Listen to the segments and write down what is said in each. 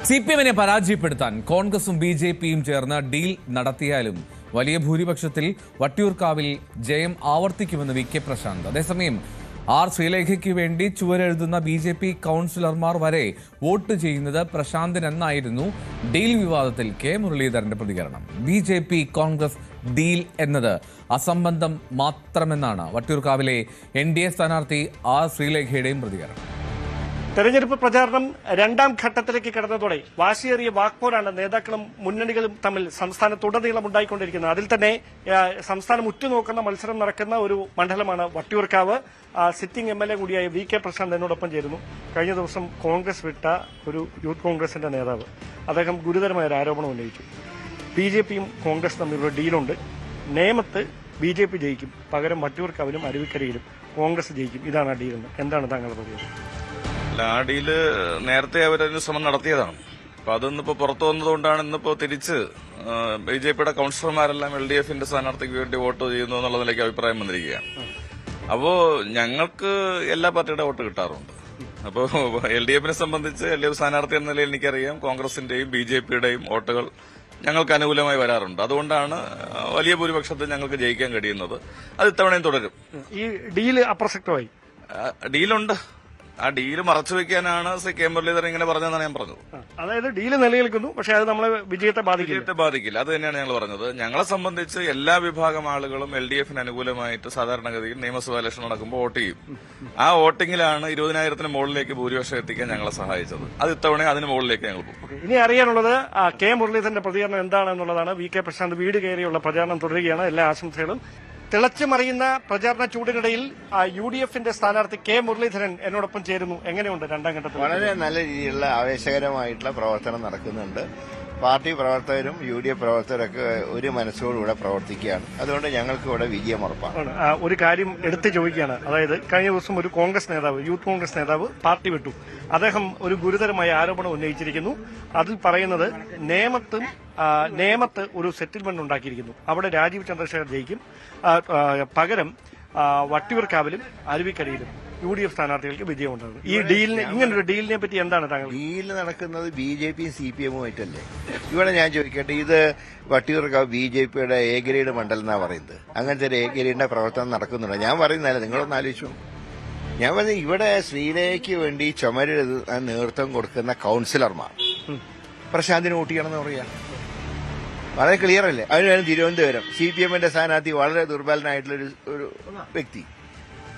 സിപിഎമ്മിനെ പരാജയപ്പെടുത്താൻ കോൺഗ്രസും ബിജെപിയും ചേർന്ന് ഡീൽ നടത്തിയാലും വലിയ ഭൂരിപക്ഷത്തിൽ വട്ടിയൂർക്കാവിൽ ജയം ആവർത്തിക്കുമെന്ന് വി.കെ. പ്രശാന്ത്. അതേസമയം ആർ ശ്രീലേഖയ്ക്ക് വേണ്ടി ചുവരെഴുതുന്ന ബിജെപി കൗൺസിലർമാർ വരെ വോട്ട് ചെയ്യുന്നത് പ്രശാന്തിനെന്നായിരുന്നു ഡീൽ വിവാദത്തിൽ കെ മുരളീധരന്റെ പ്രതികരണം. ബിജെപി കോൺഗ്രസ് ഡീൽ എന്നത് അസംബന്ധം മാത്രമെന്നാണ് വട്ടിയൂർക്കാവിലെ NDA സ്ഥാനാർത്ഥി ആർ ശ്രീലേഖയുടെയും പ്രതികരണം. തെരഞ്ഞെടുപ്പ് പ്രചാരണം രണ്ടാം ഘട്ടത്തിലേക്ക് കടന്നതോടെ വാശിയേറിയ വാക്പോരാണ് നേതാക്കളും മുന്നണികളും തമ്മിൽ സംസ്ഥാനത്തുടനീളം ഉണ്ടായിക്കൊണ്ടിരിക്കുന്നത്. അതിൽ തന്നെ സംസ്ഥാനം ഉറ്റുനോക്കുന്ന മത്സരം നടക്കുന്ന ഒരു മണ്ഡലമാണ് വട്ടിയൂർക്കാവ്. സിറ്റിംഗ് MLA കൂടിയായ വി.കെ. പ്രശാന്ത് എന്നോടൊപ്പം ചേരുന്നു. കഴിഞ്ഞ ദിവസം കോൺഗ്രസ് വിട്ട ഒരു യൂത്ത് കോൺഗ്രസിന്റെ നേതാവ് അദ്ദേഹം ഗുരുതരമായ ഒരു ആരോപണം ഉന്നയിച്ചു. ബിജെപിയും കോൺഗ്രസ് തമ്മിലുള്ള ഡീലുണ്ട്. നേമത്ത് ബിജെപി ജയിക്കും, പകരം വട്ടിയൂർക്കാവിലും അരുവിക്കരയിലും കോൺഗ്രസ് ജയിക്കും. ഇതാണ് ആ ഡീലെന്ന്. എന്താണ് താങ്കളുടെ പ്രതികരണം? ആ ഡീല് നേരത്തെ അവരൊരു ശ്രമം നടത്തിയതാണ്. അപ്പൊ അതൊന്നിപ്പോ പുറത്തു വന്നതുകൊണ്ടാണ് ഇന്നിപ്പോ തിരിച്ച് ബിജെപിയുടെ കൌൺസിലർമാരെല്ലാം LDFന്റെ സ്ഥാനാർത്ഥിക്ക് വേണ്ടി വോട്ട് ചെയ്യുന്നു എന്നുള്ള നിലയ്ക്ക് അഭിപ്രായം വന്നിരിക്കുകയാണ്. അപ്പോ ഞങ്ങൾക്ക് എല്ലാ പാർട്ടിയുടെ വോട്ട് കിട്ടാറുണ്ട്. അപ്പോ LDFനെ സംബന്ധിച്ച് LDF സ്ഥാനാർത്ഥി എന്ന നിലയിൽ എനിക്കറിയാം കോൺഗ്രസിന്റെയും ബിജെപിയുടെയും വോട്ടുകൾ ഞങ്ങൾക്ക് അനുകൂലമായി വരാറുണ്ട്. അതുകൊണ്ടാണ് വലിയ ഭൂരിപക്ഷത്തിൽ ഞങ്ങൾക്ക് ജയിക്കാൻ കഴിയുന്നത്. അത് ഇത്തവണയും തുടരും. ഈ ഡീല് അപ്രസക്തമായി. ഡീലുണ്ട്. ആ ഡീല് മറച്ചുവെക്കാനാണ് കെ മുരളീധരൻ ഇങ്ങനെ പറഞ്ഞതെന്നാണ് ഞാൻ പറഞ്ഞത്. അതായത് ഡീല് നിലനിൽക്കുന്നു, പക്ഷേ അത് നമ്മളെ വിജയത്തെ ബാധിക്കില്ല. അത് തന്നെയാണ് ഞങ്ങൾ പറഞ്ഞത്. ഞങ്ങളെ സംബന്ധിച്ച് എല്ലാ വിഭാഗം ആളുകളും LDFന് അനുകൂലമായിട്ട് സാധാരണഗതിയിൽ നിയമസഭാ ഇലക്ഷൻ നടക്കുമ്പോൾ വോട്ട് ചെയ്യും. ആ വോട്ടിംഗിലാണ് 20,000-ന് മുകളിലേക്ക് ഭൂരിപക്ഷം എത്തിക്കാൻ ഞങ്ങളെ സഹായിച്ചത്. അത് ഇത്തവണ അതിന് മുകളിലേക്ക് ഞങ്ങൾ പോകും. ഇനി അറിയാനുള്ളത് കെ മുരളീധരന്റെ പ്രതികരണം എന്താണെന്നുള്ളതാണ്. വി.കെ. പ്രശാന്ത് വീട് കയറിയുള്ള പ്രചാരണം തുടരുകയാണ്. എല്ലാ ആശംസകളും. തിളച്ചുമറിയുന്ന പ്രചാരണ ചൂടിനിടയിൽ UDFന്റെ സ്ഥാനാർത്ഥി കെ മുരളീധരൻ എന്നോടൊപ്പം ചേരുന്നു. എങ്ങനെയുണ്ട് രണ്ടാം ഘട്ടത്തിൽ? വളരെ നല്ല രീതിയിലുള്ള ആവേശകരമായിട്ടുള്ള പ്രവർത്തനം നടക്കുന്നുണ്ട്. പാർട്ടി പ്രവർത്തകരും UDF പ്രവർത്തകരൊക്കെ ഒരു മനസ്സോടുകൂടെ പ്രവർത്തിക്കുകയാണ്. അതുകൊണ്ട് ഞങ്ങൾക്ക് ഇവിടെ വിജയം ഉറപ്പാണ്. ഒരു കാര്യം എടുത്തു ചോദിക്കുകയാണ്. അതായത് കഴിഞ്ഞ ദിവസം ഒരു കോൺഗ്രസ് നേതാവ്, യൂത്ത് കോൺഗ്രസ് നേതാവ് പാർട്ടി വിട്ടു. അദ്ദേഹം ഒരു ഗുരുതരമായ ആരോപണം ഉന്നയിച്ചിരിക്കുന്നു. അതിൽ പറയുന്നത് നേമത്ത് ഒരു സെറ്റിൽമെന്റ് ഉണ്ടാക്കിയിരിക്കുന്നു. അവിടെ രാജീവ് ചന്ദ്രശേഖർ ജയിക്കും, പകരം വട്ടിയൂർക്കാവിലും അരുവിക്കരയിലും UDF സ്ഥാനാർത്ഥികൾക്ക് വിജയം ഉണ്ടാകും. ഈ ഡീലിന്, ഇങ്ങനൊരു ഡീലിനെ പറ്റി എന്താണ് താങ്കൾ? ഡീല് നടക്കുന്നത് BJPയും CPM-ഉമായിട്ടല്ലേ? ഇവിടെ ഞാൻ ചോദിക്കട്ടെ, ഇത് വട്ടിയൂർക്കാവ് BJPയുടെ A ഗ്രേഡ് മണ്ഡലം എന്നാ പറയുന്നത്. അങ്ങനത്തെ ഒരു A ഗ്രേഡിന്റെ പ്രവർത്തനം നടക്കുന്നുണ്ടോ? ഞാൻ പറയുന്നതല്ല, നിങ്ങളൊന്ന് ആലോചിച്ചു. ഞാൻ പറഞ്ഞ ഇവിടെ ശ്രീലേഖയ്ക്ക് വേണ്ടി ചുമരെഴുതാൻ നേതൃത്വം കൊടുക്കുന്ന കൌൺസിലർമാർ പ്രശാന്തിന് വോട്ട് ചെയ്യണമെന്ന് പറയാ. വളരെ ക്ലിയർ അല്ലേ? അതിനാണ് തിരുവനന്തപുരം CPM-ന്റെ സ്ഥാനാർത്ഥി വളരെ ദുർബലനായിട്ടുള്ള ഒരു വ്യക്തി.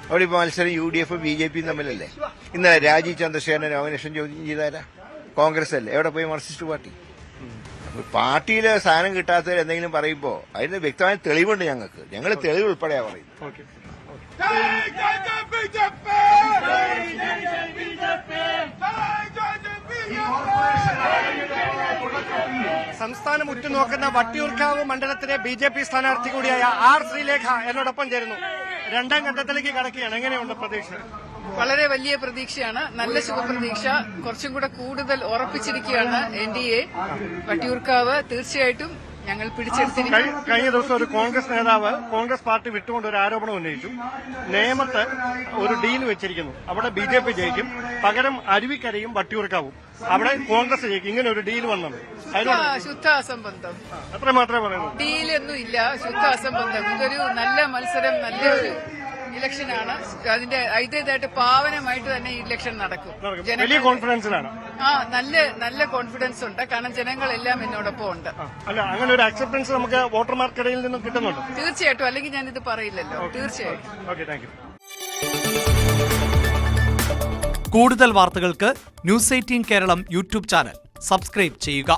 അവിടെ ഇപ്പൊ മത്സരം UDF-ഉം BJPയും തമ്മിലല്ലേ? ഇന്നലെ രാജീവ് ചന്ദ്രശേഖരനെ നോമിനേഷൻ ചോദ്യം ചെയ്താരാ? കോൺഗ്രസ് അല്ലേ? എവിടെ പോയി മാർക്സിസ്റ്റ് പാർട്ടി? പാർട്ടിയിൽ സ്ഥാനം കിട്ടാത്തവർ എന്തെങ്കിലും പറയുമ്പോ അതിന് വ്യക്തമായ തെളിവുണ്ട് ഞങ്ങൾക്ക്. ഞങ്ങൾ തെളിവ് ഉൾപ്പെടെയാ പറയുന്നത്. സംസ്ഥാനം ഉറ്റുനോക്കുന്ന വട്ടിയൂർക്കാവ് മണ്ഡലത്തിലെ BJP സ്ഥാനാർത്ഥി കൂടിയായ ആർ ശ്രീലേഖ എന്നോടൊപ്പം ചേരുന്നു. രണ്ടാം ഘട്ടത്തിലേക്ക് കടക്കുകയാണ്. എങ്ങനെയുണ്ട് പ്രതീക്ഷ? വളരെ വലിയ പ്രതീക്ഷയാണ്. നല്ല ശുഭപ്രതീക്ഷ. കുറച്ചും കൂടെ കൂടുതൽ ഉറപ്പിച്ചിരിക്കുകയാണ് NDA. വട്ടിയൂർക്കാവ് തീർച്ചയായിട്ടും ഞങ്ങൾ പിടിച്ചെടുത്തിരിക്കും. കഴിഞ്ഞ ദിവസം ഒരു കോൺഗ്രസ് നേതാവ് കോൺഗ്രസ് പാർട്ടി വിട്ടുകൊണ്ട് ഒരു ആരോപണം ഉന്നയിച്ചു. നേമത്ത് ഒരു ഡീൽ വെച്ചിരിക്കുന്നു, അവിടെ BJP ജയിക്കും, പകരം അരുവിക്കരയും വട്ടിയൂർക്കാവും അവിടെ കോൺഗ്രസ് ജയിക്കും. ഇങ്ങനെ ഒരു ഡീൽ വന്നത് ശുദ്ധ അസംബന്ധം. അത്ര മാത്രമേ പറയുന്നു. ഡീലൊന്നും ഇല്ല, ശുദ്ധ അസംബന്ധം. ഇതൊരു നല്ല മത്സരം, നല്ലൊരു ഇലക്ഷനാണ്. അതിന്റെ അതിന്റേതായിട്ട് പാവനമായിട്ട് തന്നെ ഈ ഇലക്ഷൻ നടക്കും. വലിയ കോൺഫിഡൻസിലാണ്. നല്ല കോൺഫിഡൻസ് ഉണ്ട്. കാരണം ജനങ്ങളെല്ലാം എന്നോടൊപ്പം ഉണ്ട്. അല്ല, അങ്ങനെ ഒരു അക്സെപ്റ്റൻസ് നമുക്ക് വോട്ടർമാർക്കിടയിൽ നിന്നും കിട്ടുന്നുണ്ട്. തീർച്ചയായിട്ടും. അല്ലെങ്കിൽ ഞാൻ ഇത് പറയില്ലല്ലോ. തീർച്ചയായിട്ടും. Okay, thank you. കൂടുതൽ വാർത്തകൾക്ക് News 18 Keralam YouTube channel subscribe ചെയ്യുക.